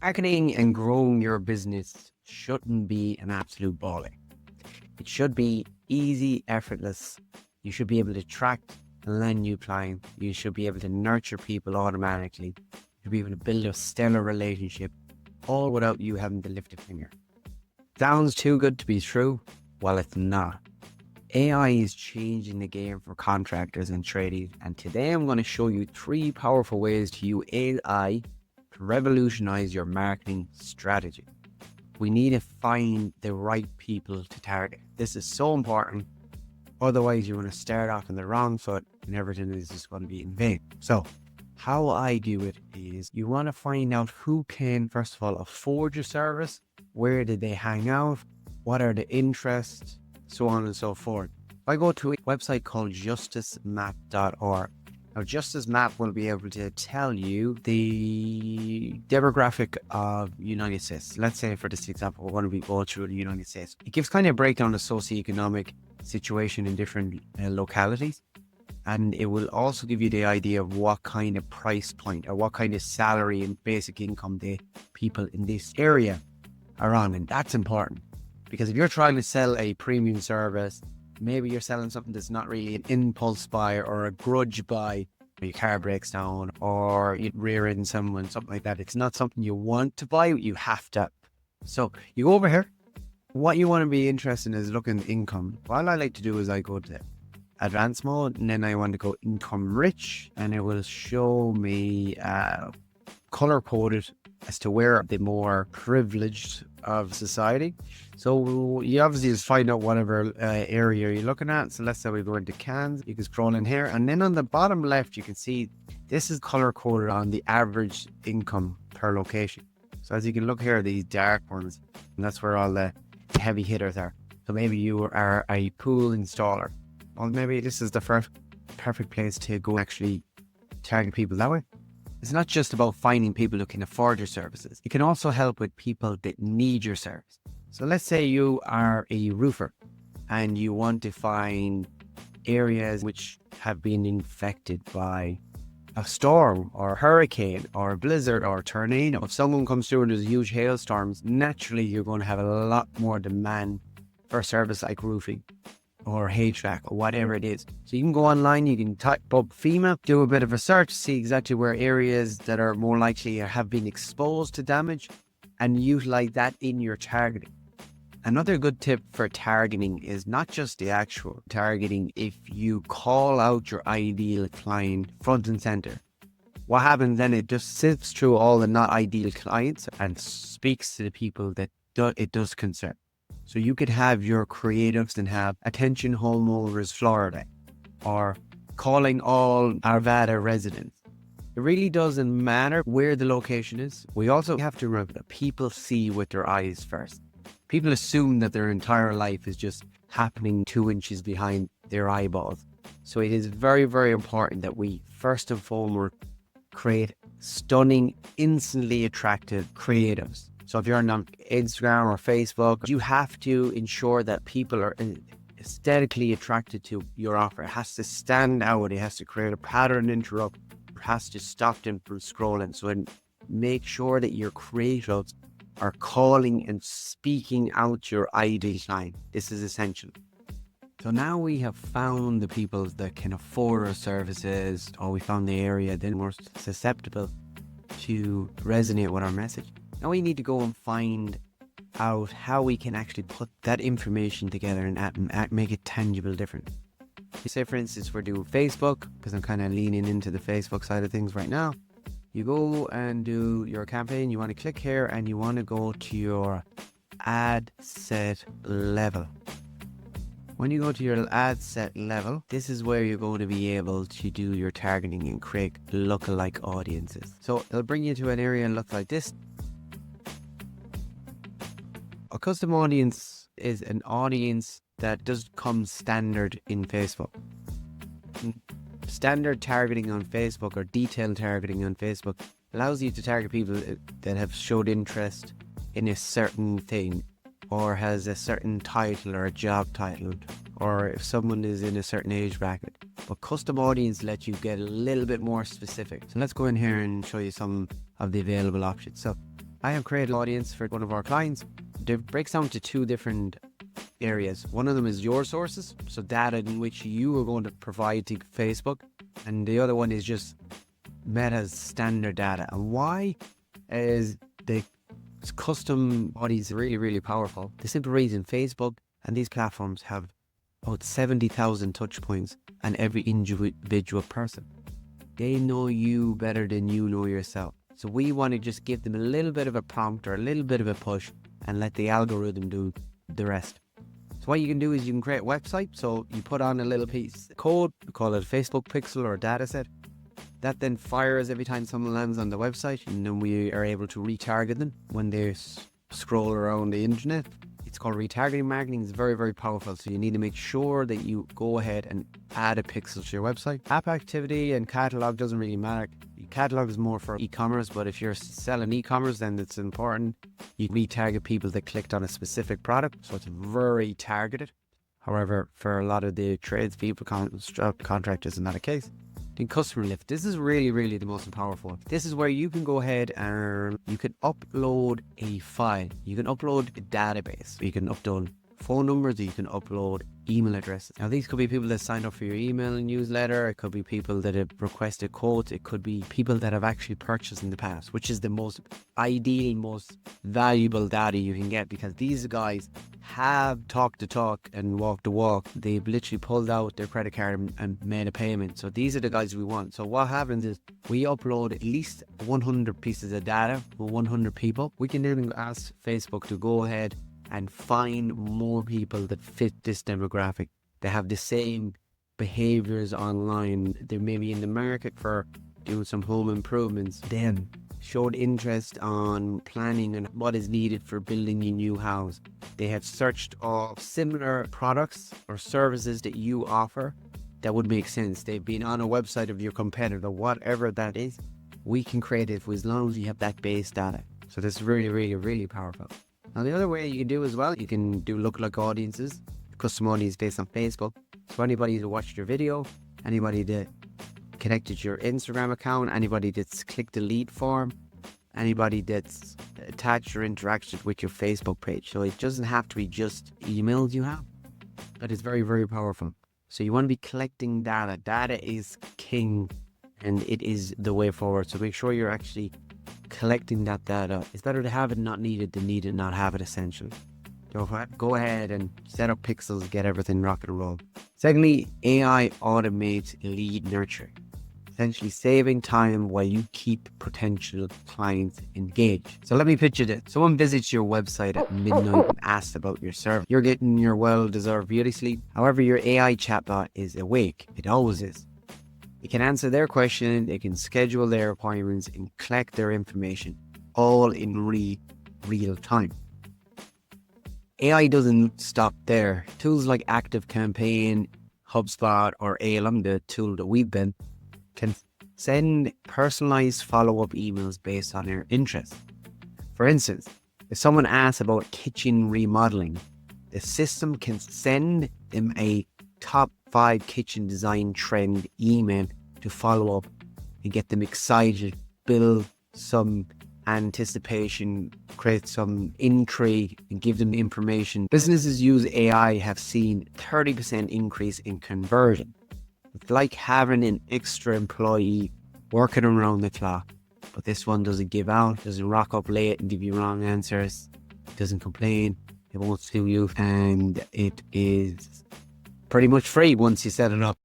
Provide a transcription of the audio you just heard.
Marketing and growing your business shouldn't be an absolute ball ache. It should be easy, effortless. You should be able to attract and land new clients. You should be able to nurture people automatically. You should be able to build a stellar relationship, all without you having to lift a finger. Sounds too good to be true? Well, it's not. AI is changing the game for contractors and tradies, and today I'm going to show you 3 powerful ways to use AI to revolutionize your marketing strategy. We need to find the right people to target. This is so important. Otherwise, you're going to start off on the wrong foot and everything is just going to be in vain. So how I do it is you want to find out who can, first of all, afford your service. Where did they hang out? What are the interests? So on and so forth. I go to a website called justicemap.org. Now, Justice Map will be able to tell you the demographic of United States. Let's say for this example, we're going to be going through the United States. It gives kind of a breakdown of socioeconomic situation in different localities. And it will also give you the idea of what kind of price point or what kind of salary and basic income the people in this area are on. And that's important because if you're trying to sell a premium service, maybe you're selling something that's not really an impulse buy or a grudge buy. Your car breaks down or you rear end someone, something like that. It's not something you want to buy, you have to. So you go over here. What you want to be interested in is looking at income. What I like to do is I go to advanced mode and then I want to go income rich, and it will show me color coded as to where the more privileged of society. So you obviously just find out whatever area you're looking at. So let's say we go into Cairns, you can scroll in here, and then on the bottom left you can see this is color coded on the average income per location. So as you can look here, these dark ones, and that's where all the heavy hitters are. So maybe you are a pool installer, or maybe this is the first perfect place to go actually target people that way. It's not just about finding people who can afford your services. It can also help with people that need your service. So let's say you are a roofer and you want to find areas which have been infected by a storm or a hurricane or a blizzard or a tornado. If someone comes through and there's huge hailstorms, naturally you're going to have a lot more demand for a service like roofing or HVAC or whatever it is. So you can go online, you can type up FEMA, do a bit of research, see exactly where areas that are more likely or have been exposed to damage, and utilize that in your targeting. Another good tip for targeting is not just the actual targeting. If you call out your ideal client front and center, what happens then, it just sifts through all the not ideal clients and speaks to the people that it does concern. So you could have your creatives and have attention homeowners Florida or calling all Arvada residents. It really doesn't matter where the location is. We also have to remember that people see with their eyes first. People assume that their entire life is just happening 2 inches behind their eyeballs. So it is very, very important that we first and foremost create stunning, instantly attractive creatives. So if you're on Instagram or Facebook, you have to ensure that people are aesthetically attracted to your offer. It has to stand out. It has to create a pattern interrupt. It has to stop them from scrolling. So make sure that your creatives are calling and speaking out your ideal client. This is essential. So now we have found the people that can afford our services, or we found the area that are most susceptible to resonate with our message. Now we need to go and find out how we can actually put that information together and make it tangible different. Say for instance, we're doing Facebook, because I'm kind of leaning into the Facebook side of things right now. You go and do your campaign. You want to click here and you want to go to your ad set level. When you go to your ad set level, this is where you're going to be able to do your targeting and create lookalike audiences. So it'll bring you to an area and look like this. A custom audience is an audience that does come standard in Facebook. Standard targeting on Facebook or detailed targeting on Facebook allows you to target people that have showed interest in a certain thing or has a certain title or a job title, or if someone is in a certain age bracket. But custom audience lets you get a little bit more specific. So let's go in here and show you some of the available options. So I have created an audience for one of our clients. It breaks down to two different areas. One of them is your sources, so data in which you are going to provide to Facebook, and the other one is just Meta's standard data. And why is the custom bodies really, really powerful? The simple reason, Facebook and these platforms have about 70,000 touch points and every individual person. They know you better than you know yourself. So we want to just give them a little bit of a prompt or a little bit of a push and let the algorithm do the rest. So what you can do is you can create a website. So you put on a little piece of code, we call it a Facebook pixel or a data set. That then fires every time someone lands on the website, and then we are able to retarget them when they scroll around the internet. It's called retargeting marketing. It's very, very powerful. So you need to make sure that you go ahead and add a pixel to your website. App activity and catalog doesn't really matter. Catalog is more for e-commerce, but if you're selling e-commerce, then it's important. You retarget people that clicked on a specific product, so it's very targeted. However, for a lot of the tradespeople, contractors, is not a case. Then customer lift. This is really, really the most powerful. This is where you can go ahead and you can upload a file. You can upload a database. You can upload phone numbers, you can upload email addresses. Now these could be people that signed up for your email newsletter, it could be people that have requested quotes, it could be people that have actually purchased in the past, which is the most ideal, most valuable data you can get, because these guys have talked the talk and walked the walk. They've literally pulled out their credit card and made a payment. So these are the guys we want. So what happens is we upload at least 100 pieces of data with 100 people. We can then ask Facebook to go ahead and find more people that fit this demographic. They have the same behaviors online. They may be in the market for doing some home improvements. Then showed interest on planning and what is needed for building a new house. They have searched of similar products or services that you offer that would make sense. They've been on a website of your competitor, whatever that is. We can create it as long as you have that base data. So this is really, really, really powerful. Now the other way you can do as well, you can do lookalike audiences, custom audience based on Facebook. So anybody that watched your video, anybody that connected to your Instagram account, anybody that's clicked the lead form, anybody that's attached or interacted with your Facebook page. So it doesn't have to be just emails you have. That is very, very powerful. So you want to be collecting data. Data is king and it is the way forward. So make sure you're actually collecting that data. It's better to have it not needed than need it not have it essentially. So go ahead and set up pixels, get everything rocket and roll. Secondly, AI automates lead nurturing, essentially saving time while you keep potential clients engaged. So let me picture this. Someone visits your website at midnight and asks about your service. You're getting your well-deserved beauty sleep. However, your AI chatbot is awake. It always is. It can answer their question, it can schedule their appointments and collect their information, all in real time. AI doesn't stop there. Tools like ActiveCampaign, HubSpot, or Ailem, the tool that we've been, can send personalized follow-up emails based on their interests. For instance, if someone asks about kitchen remodeling, the system can send them a top 5 kitchen design trend email to follow up and get them excited, build some anticipation, create some intrigue and give them information. Businesses use AI have seen 30% increase in conversion. It's like having an extra employee working around the clock, but this one doesn't give out, doesn't rock up late and give you wrong answers, doesn't complain, it won't sue you, and it is pretty much free once you set it up.